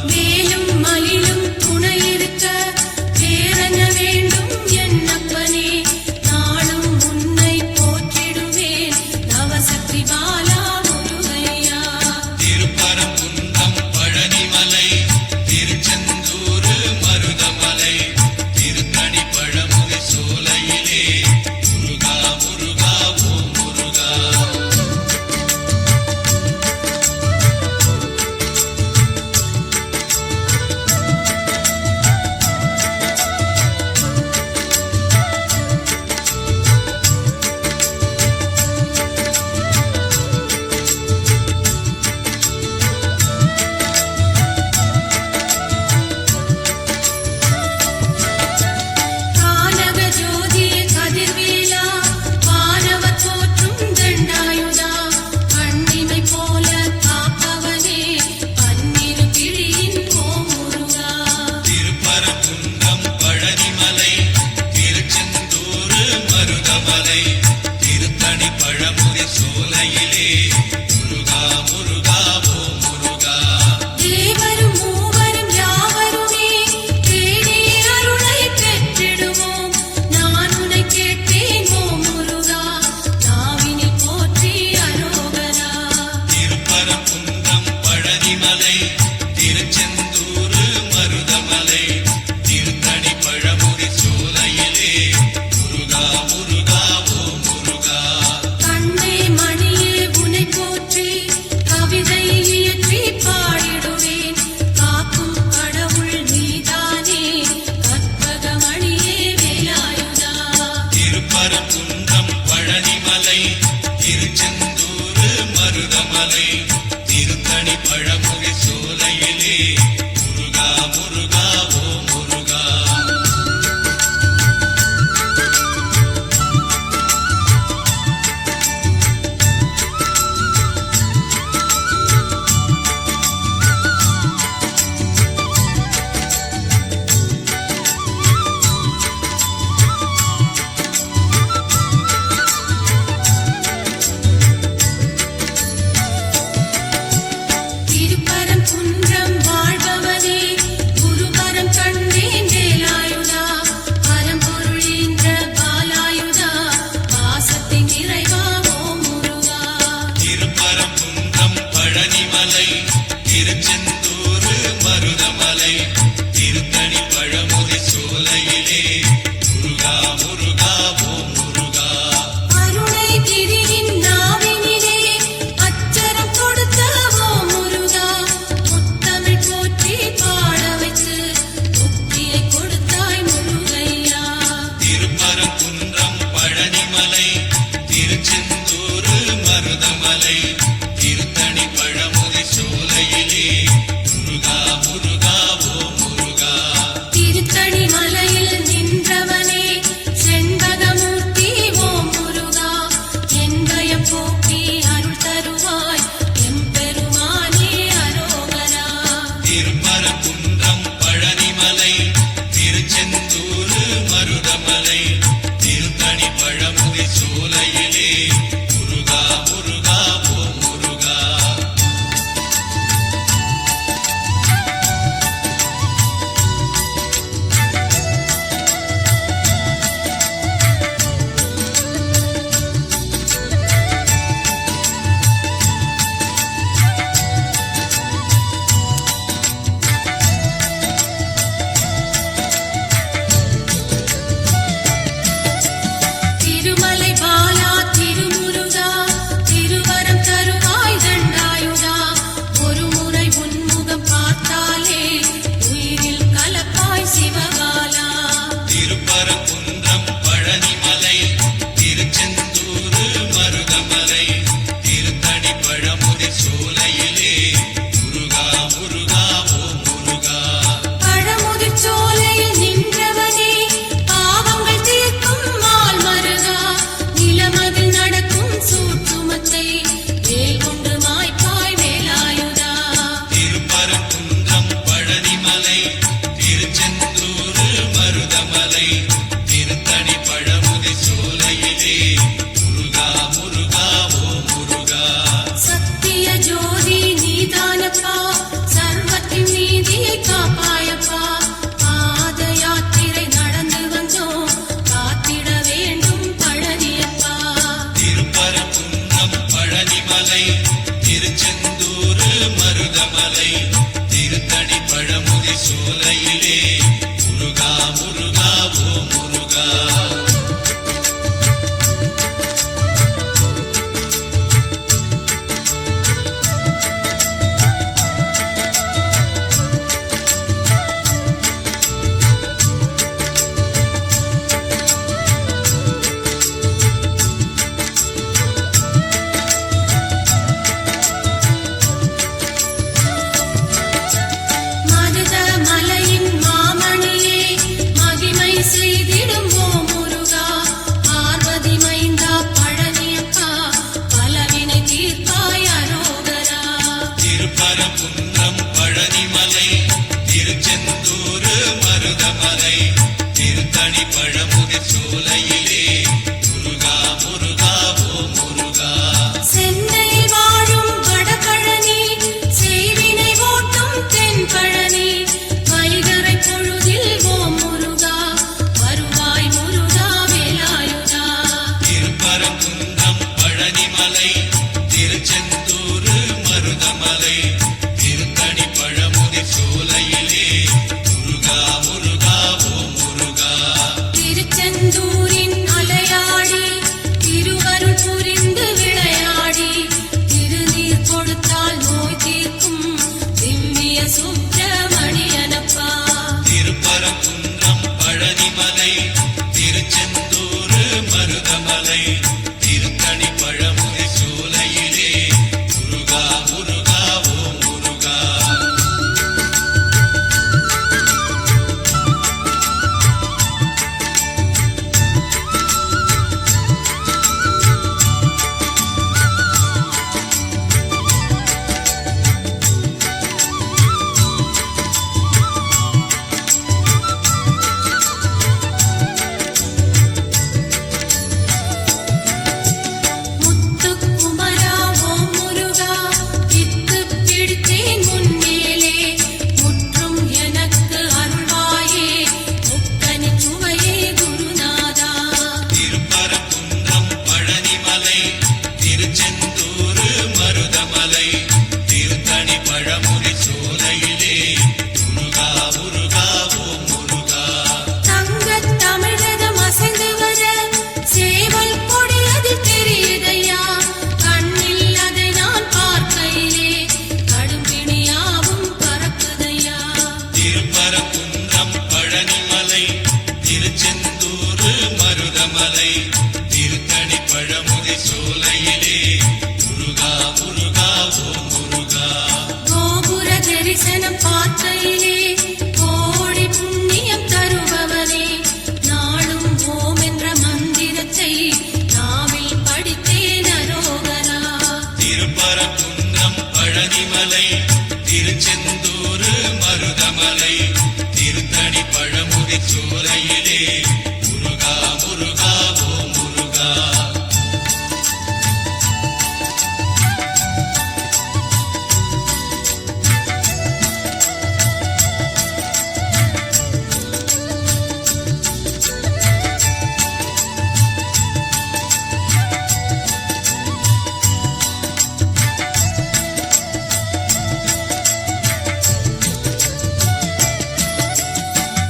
மேலும் மலி மருதமலை திருத்தணி பழமுதி சோலையிலே முருகா முருகா ஓ முருகா. திருப்பரங்குன்றம் பழனிமலை திருச்செந்தூர் மருதமலை திருத்தணி பழமுதி சோலையிலே முருகா முருகா ஓ முருகா. சென்னை வாழும் வடபழனி செய்வினை ஓட்டும் தென்பழனி வைகரை பொழுதில் ஓ முருகா வருவாய் முருகா வேலாயுதா. திருப்பரங்குன்றம் பழனிமலை திருச்செந்தூர் மருதமலை திருத்தணி பழமுதி சோலையிலே முருகா முருகா ஓ முருகா. திருச்செந்தூரின் அலையாடி திருவருள் புரிந்து விளையாடி திருநீர் கொடுத்தால் நோய் தீர்க்கும் திவ்ய சுப்பிரமணியனப்பா. திருப்பரங்குன்றம் பழனிமலை திருச்செந்தூர் மருதமலை திருத்தணி பழமுதி சோலையிலே முருகா முருகா ஓ முருகா. முத்துக்குமரா ஓ முருகா வித்து பிடித்தேன் முன்னேலே முற்றும் எனக்கு அருள்வாயே முக்கனி சுவையே குருநாதா. திருப்பரங்குன்றம் பழனிமலை திருச்செந்தூர் மருதமலை திருத்தணி பழமுதி சோலையிலே முருகா முருகா ஓ முருகா. தங்கத் தமிழகம் அசைந்து வர சேவல் கொடி அதில் தெரியுதையா கண்ணில் அதை நான் பார்க்கையிலே கடும்பிணியாவும் பறக்குதையா. திருப்பரங்குன்றம் பழனிமலை திருச்செந்தூர் மருதமலை திருத்தணி பழமுதி சோலையிலே முருகா முருகா ஓ முருகா. கோபுர தரிசனம் பார்க்கையிலே கோடி புண்ணியம் தருபவனே நாளும் ஓம் என்ற மந்திரத்தை நாவில் படித்தேன் அரோகரா. திருப்பரங்குன்றம் பழனிமலை திருச்செந்தூர் மருதமலை திருத்தணி பழமுதி சோலையிலே முருகா முருகா ஓ முருகா.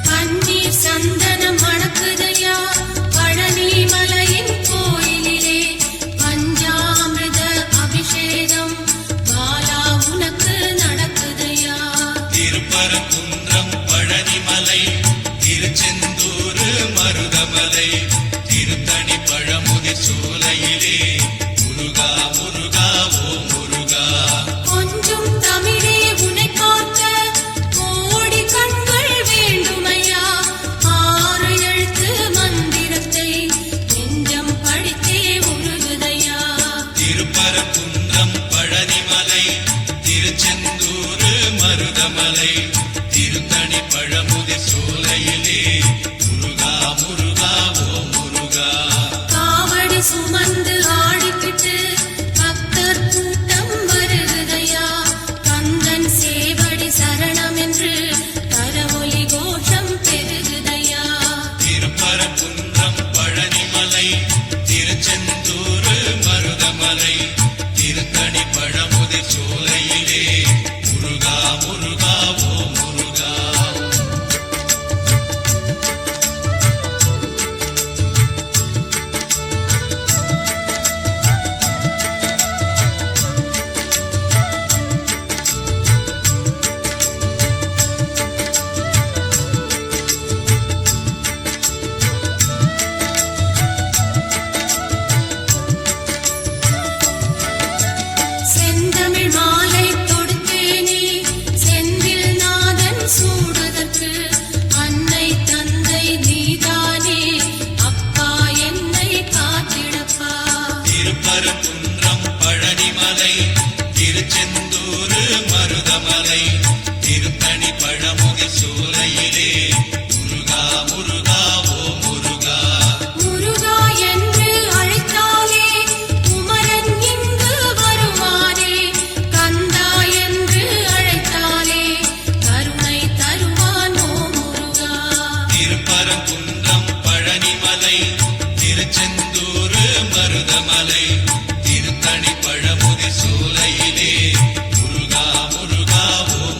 பன்னீர் சந்தனம் மணக்குதையா பழனி மலையின் கோயிலிலே பஞ்சாமிர்த அபிஷேகம் பாலா உனக்கு நடக்குதையா. திருப்பரங்குன்றம் பழனிமலை திருச்செந்தூர் மருதமலை திருத்தணி பழமுதி சோலையிலே முருகா முருகா ஓ முருகா. கொஞ்சம் தமிழே உன்னை பார்க்க கோடி கண்கள் வேண்டுமையா ஆறு எழுத்து மந்திரத்தை நெஞ்சம் படித்தே உருகுதையா. திருப்பரங்குன்றம் பழனிமலை திருச்செந்தூர் மருதமலை மருதமலை திருத்தணி பழமுதிர் சோலையிலே முருகா முருகா ஓ முருகா முருகா என்று அழைத்தாலே குமரன் இங்கு வருவானே கந்தா என்று அழைத்தாலே கருணை தருவான் ஓ முருகா திருப்பரங்குன்றம் பழனிமலை திருச்செந்தூர் மருதமலை திருத்தணி பழமுதிர் சோலையிலே முருகா முருகா ஓ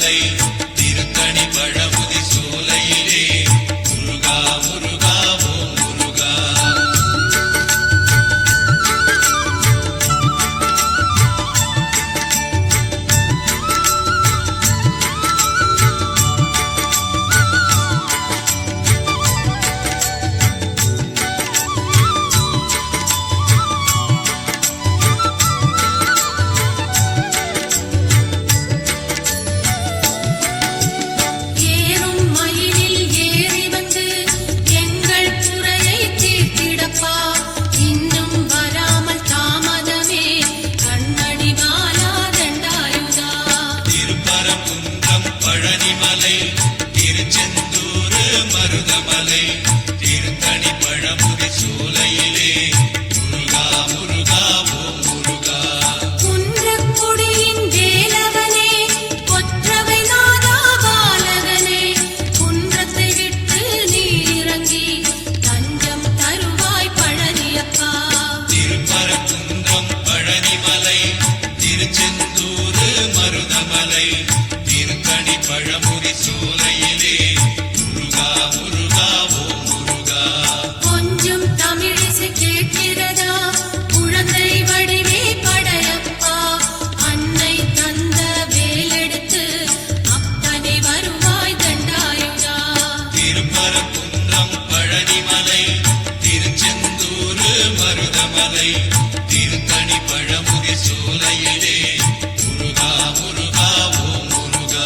மருதமலை திருத்தணி பழமுதி சோலையிலே முருகா முருகா ஓம் முருகா. ஏறும் மயிலில் ஏறி வந்து எங்கள் குறையை தீர்த்திடப்பா. இன்னும் வராமல் தாமதமே கண்ணடி மாலா தண்டாயுதா. திருப்பரங்குன்றம் பழனிமலை திருச்செந்தூர் மருதமலை திருத்தணி பழமுதி சோலையிலே முருகா முருகா ஓம் முருகா. குன்றக்குடியின் வேலவனே கொற்றவை நாதா பாலகனே, குன்றத்தை விட்டு நீ இறங்கி தஞ்சம் தருவாய் பழனியப்பா. திருப்பரங்குன்றம் பழனிமலை திருச்செந்தூர் மருதமலை திருத்தணி பழமுதி சோலையிலே முருகா முருகா ஓம் முருகா. கொஞ்சம் தமிழிசை கேட்கிறதா குழந்தை வடிவே படையப்பா. அன்னை தந்த வேலெடுத்து அப்பனே வருவாய் தண்டாயுதா. திருப்பரங்குன்றம் பழனிமலை திருச்செந்தூர் மருதமலை திருத்தணி பழமுதி சோலையிலே முருகா முருகா ஓம் முருகா.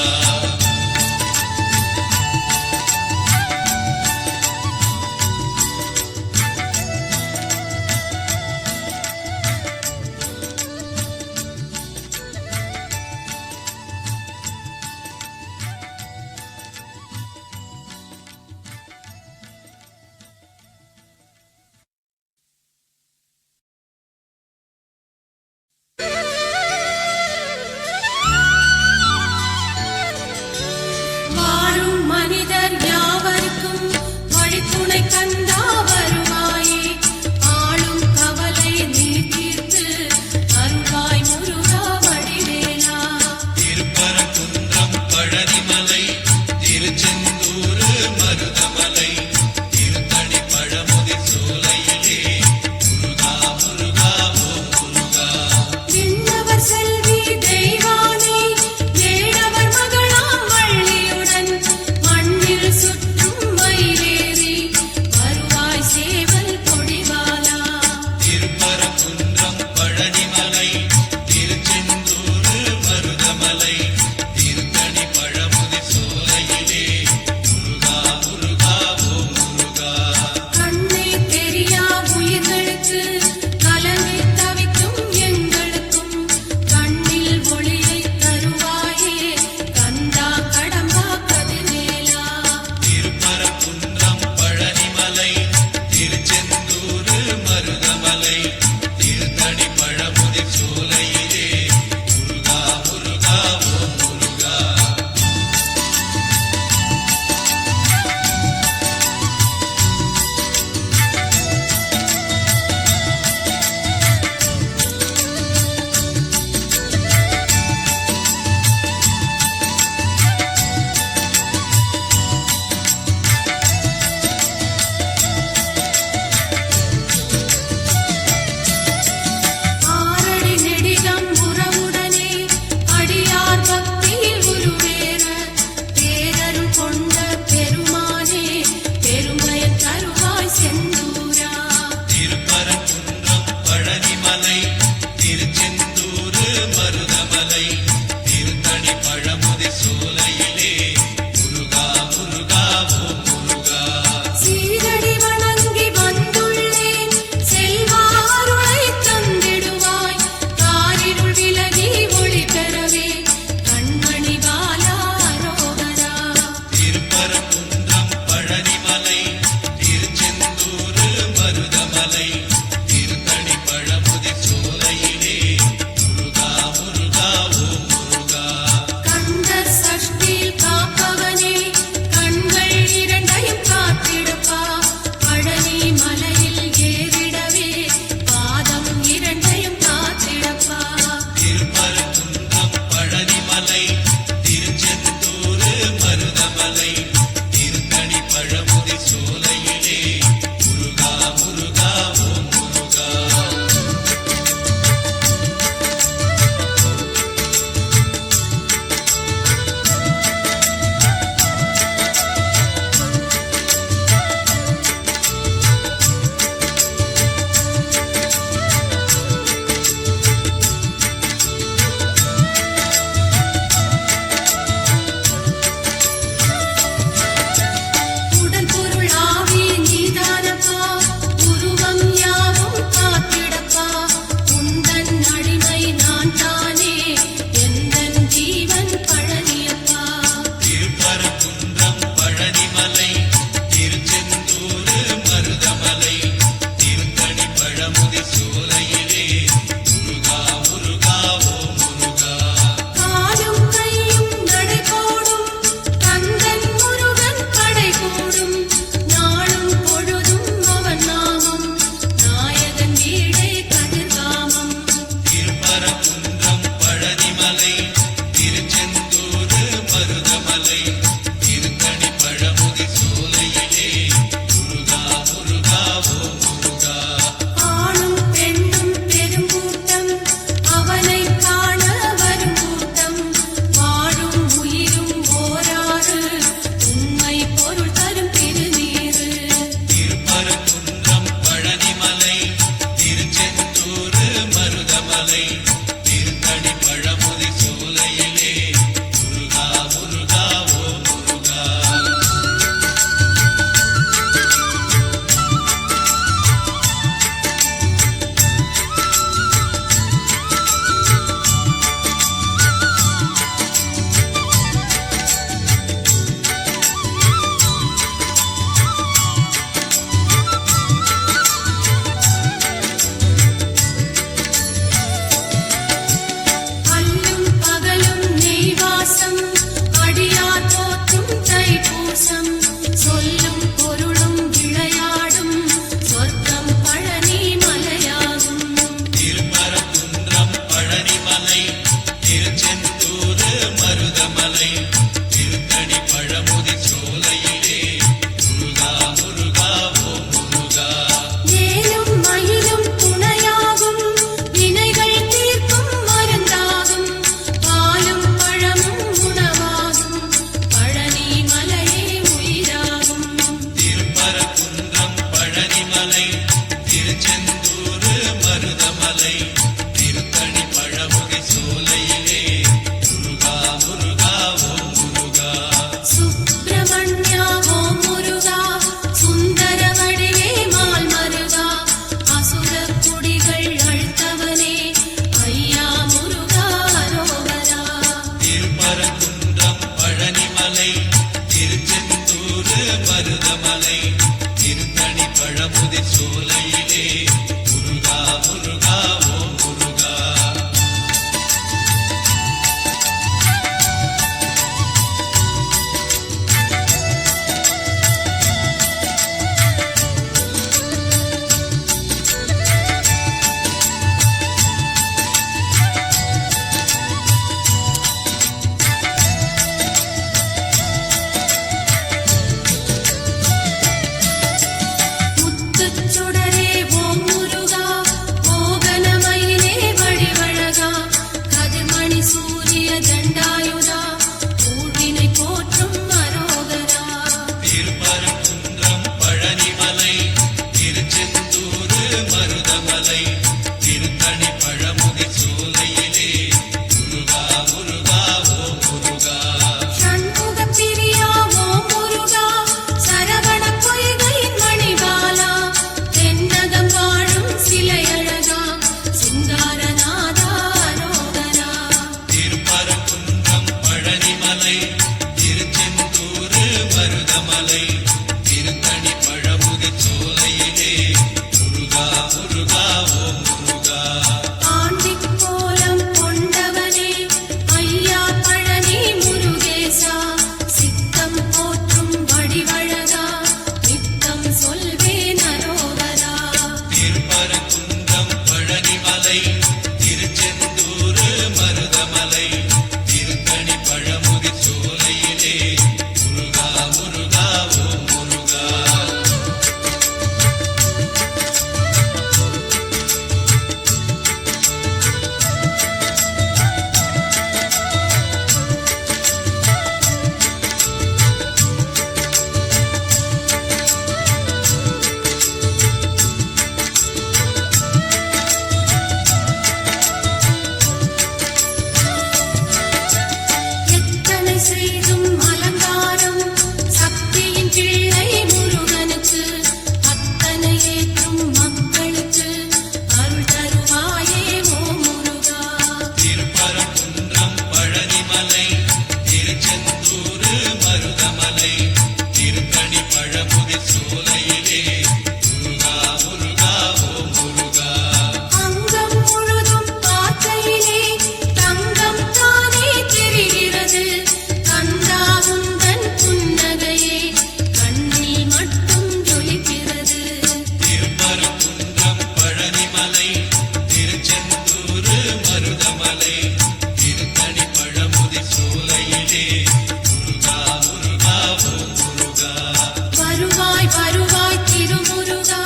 பழனிமலை திருச்செந்தூர் மருதமலை திருத்தணி பழமுதிர் சோலையிலே முருகா முருகா ஓம் முருகா ஆண்டிக் கோலம் கொண்டவனே ஐயா பழனி முருகேசா சித்தம் போற்றும் வடிவழகா நித்தம் சொல்வேன் அரோகரா திருப்பரங்குன்றம் பழனிமலை திருச்செந்தூர் மருதமலை திருத்தணி பழமுதிர் சோலையிலே முருகா முருகா ஓம் முருகா எத்தனை செய்தும் அலங்காரம் சக்தியின் பிள்ளை முருகனுக்கு அத்தனை ஏற்றும் மக்களுக்கு அருள் தருவாயே ஓ முருகா திருப்பரங்குன்றம் பழனிமலை திருச்செந்தூர் மருதமலை திருத்தணி பழமுதிர் சோலையிலே முருகா முருகா ஓம் முருகா அங்கம் முழுதும் பார்க்கையிலே தங்கம் தானே தெரிகிறது கந்தா உந்தன் புன்னகையே கண்ணில் மட்டும் ஜொலிக்கிறது திருப்பரங்குன்றம் பழனிமலை திருச்செந்தூர் மருதமலை திருத்தணி பழமுதிர் சோலையிலே முருகா முருகா ஓம் முருகா வருவாய் வருவாய் திருமுருகா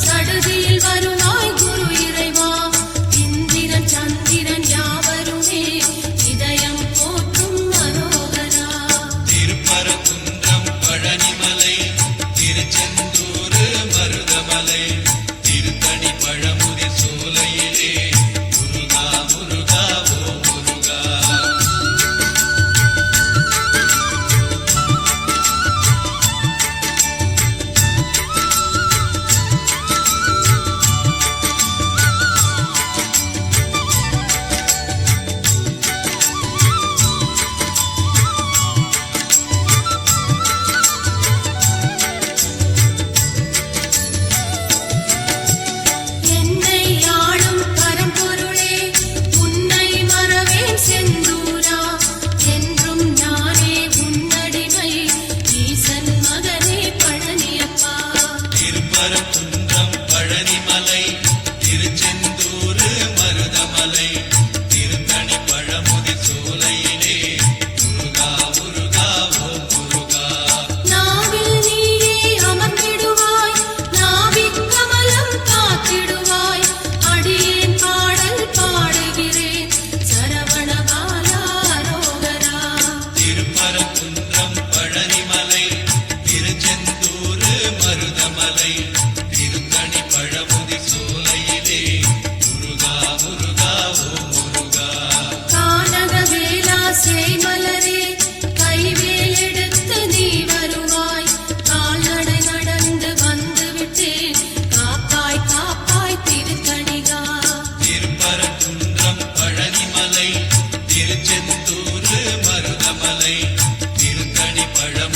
சடுதியில் வருவாய் குரு இறைவா இந்திரன் சந்திரன் யாவருமே இதயம் போற்றும் அரோகரா திருப்பரங்குன்றம் பழனிமலை திருச்செந்தூர் மருதமலை திருத்தணி பழமுதிர் சோலையிலே முருகா முருகா ஓம் முருகா என்னை ஆளும் பரம்பொருளே உன்னை மறவேன் செந்தூரா என்றும் நானே உன்னடிமை ஈசன் மகனே பழனியப்பா திருப்பரங்குன்றம் பழனிமலை திருச்செந்தூர் மருதமலை திருத்தணி பழமுதிர் சோலையிலே முருகா முருகா ஓம் முருகா நாவில் நீயே அமர்ந்திடுவாய் நாவிக் கமலம் காத்திடுவாய் அடியேன் பாடல் பாடுகிறேன் சரவணபாலா அரோகரா திருப்பரங்குன்றம் பழனிமலை திருச்செந்தூர் மருதமலை திருத்தணி பழமுதிர் சோலையிலே முருகா முருகா ஓம் முருகா கானகவேலா சேமலரே கைவேல் எடுத்து நீ வருவாய் கால்நடை நடந்து வந்து விட்டேன் காப்பாய் காப்பாய் திருக்கணிகா திருப்பரங்குன்றம் பழனிமலை திருச்செந்தூர் மருதமலை திருத்தணி பழமுதிர்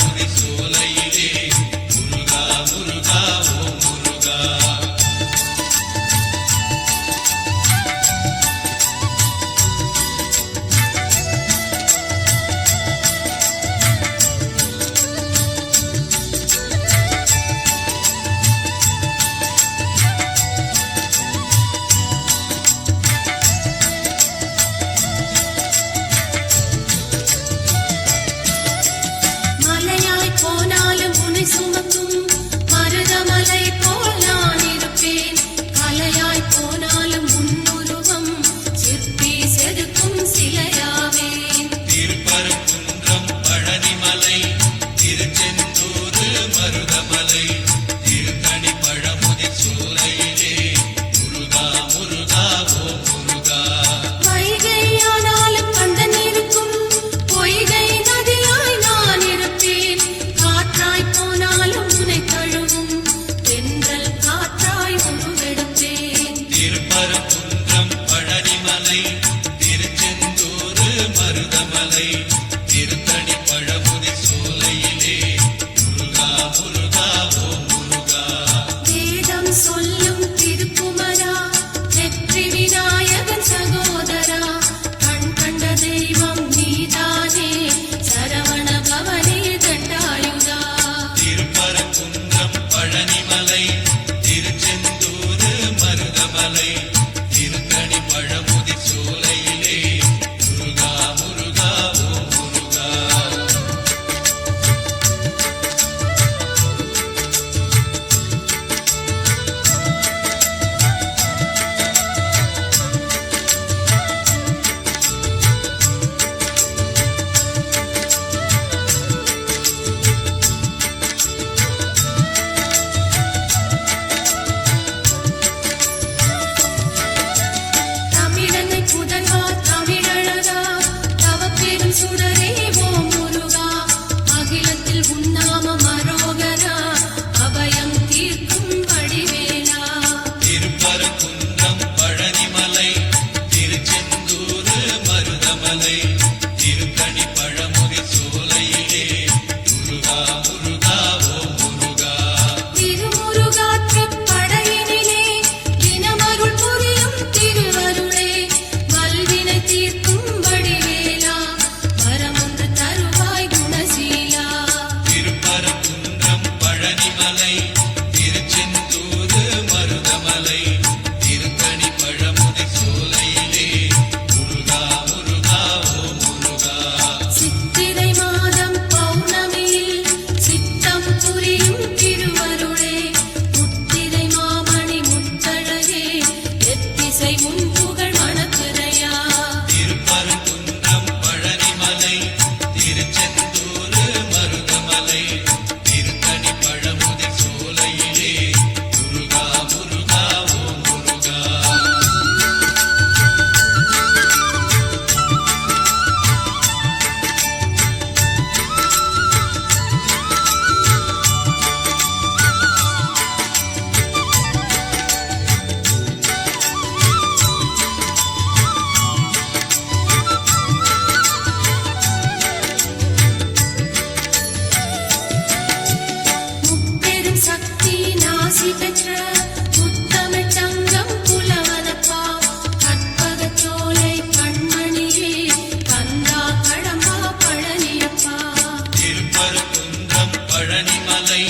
திருப்பரங்குன்றம் பழனிமலை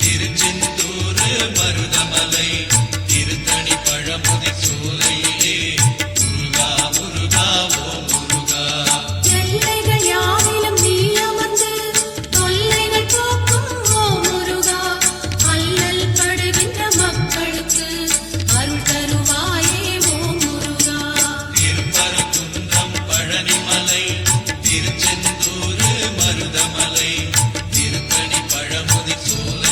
திருச்செந்தூர் மருதமலை திருத்தணி பழமுதி சோலையிலே முருகா முருகா ஓ முருகா. எல்லைகள் யாவிலும் நீ அமர்ந்து தொல்லைகள் போக்கும் ஓ முருகா. அல்லல் படுகின்ற மக்களுக்கு அருள் தருவாயே ஓ முருகா. திருப்பரங்குன்றம் பழனிமலை திருச்செந்தூர் மருதமலை திருத்தணி பழமுதி சோலை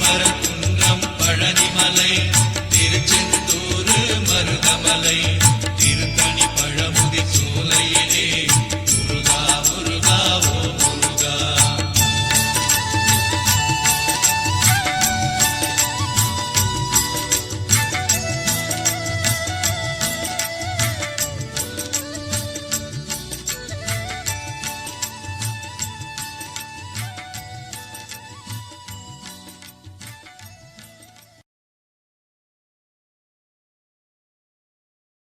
திருப்பரங்குன்றம் பழனிமலை